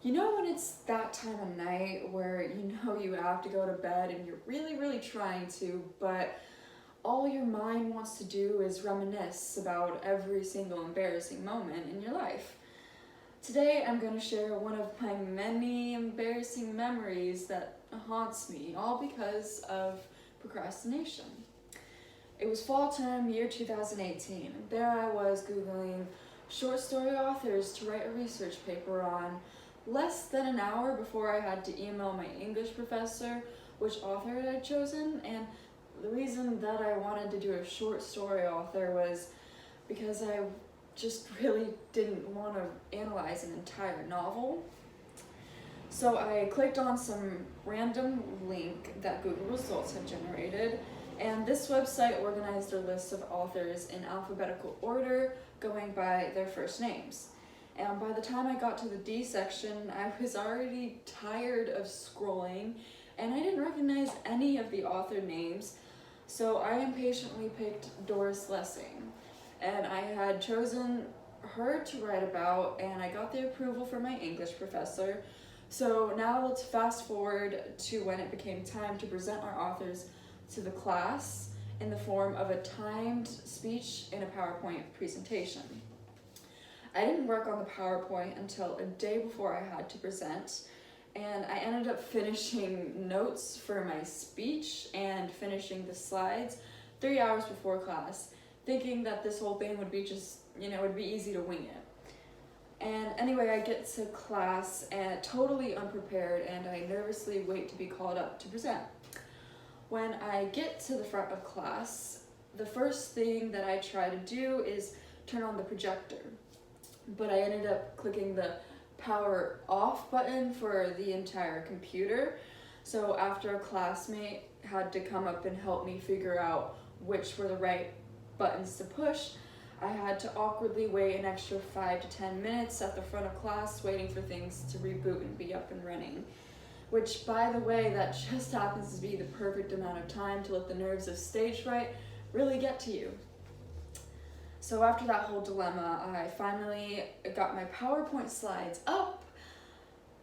You know when it's that time of night where you know you have to go to bed and you're really trying to, but all your mind wants to do is reminisce about every single embarrassing moment in your life. Today I'm going to share one of my many embarrassing memories that haunts me, all because of procrastination. It was fall term, year 2018, and there I was Googling short story authors to write a research paper on. Less than an hour before I had to email my English professor which author I had chosen, and the reason that I wanted to do a short story author was because I just really didn't want to analyze an entire novel. So I clicked on some random link that Google results had generated, and this website organized a list of authors in alphabetical order going by their first names. And by the time I got to the D section, I was already tired of scrolling and I didn't recognize any of the author names, so I impatiently picked Doris Lessing. And I had chosen her to write about, and I got the approval from my English professor. So now let's fast forward to when it became time to present our authors to the class in the form of a timed speech in a PowerPoint presentation. I didn't work on the PowerPoint until a day before I had to present, and I ended up finishing notes for my speech and finishing the slides 3 hours before class, thinking that this whole thing would be would be easy to wing it. And anyway, I get to class and totally unprepared, and I nervously wait to be called up to present. When I get to the front of class, the first thing that I try to do is turn on the projector. But I ended up clicking the power off button for the entire computer. So after a classmate had to come up and help me figure out which were the right buttons to push, I had to awkwardly wait an extra 5 to 10 minutes at the front of class waiting for things to reboot and be up and running. Which, by the way, that just happens to be the perfect amount of time to let the nerves of stage fright really get to you. So after that whole dilemma, I finally got my PowerPoint slides up,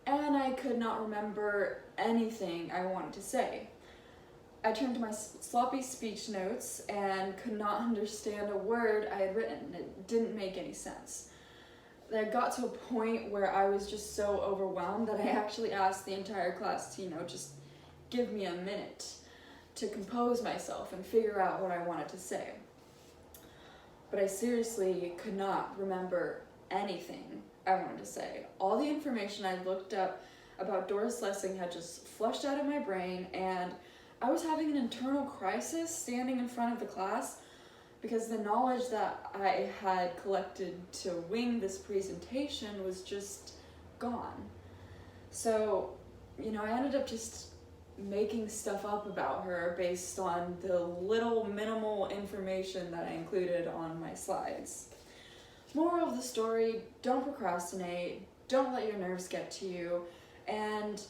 and I could not remember anything I wanted to say. I turned to my sloppy speech notes and could not understand a word I had written. It didn't make any sense. I got to a point where I was just so overwhelmed that I actually asked the entire class to, just give me a minute to compose myself and figure out what I wanted to say. But I seriously could not remember anything I wanted to say. All the information I looked up about Doris Lessing had just flushed out of my brain, and I was having an internal crisis standing in front of the class because the knowledge that I had collected to wing this presentation was just gone. So, I ended up just making stuff up about her based on the little minimal information that I included on my slides. Moral of the story, don't procrastinate, don't let your nerves get to you, and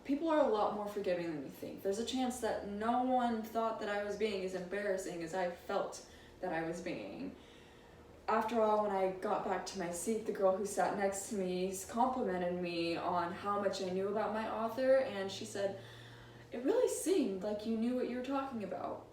people are a lot more forgiving than you think. There's a chance that no one thought that I was being as embarrassing as I felt that I was being. After all, when I got back to my seat, the girl who sat next to me complimented me on how much I knew about my author, and she said, "It really seemed like you knew what you were talking about."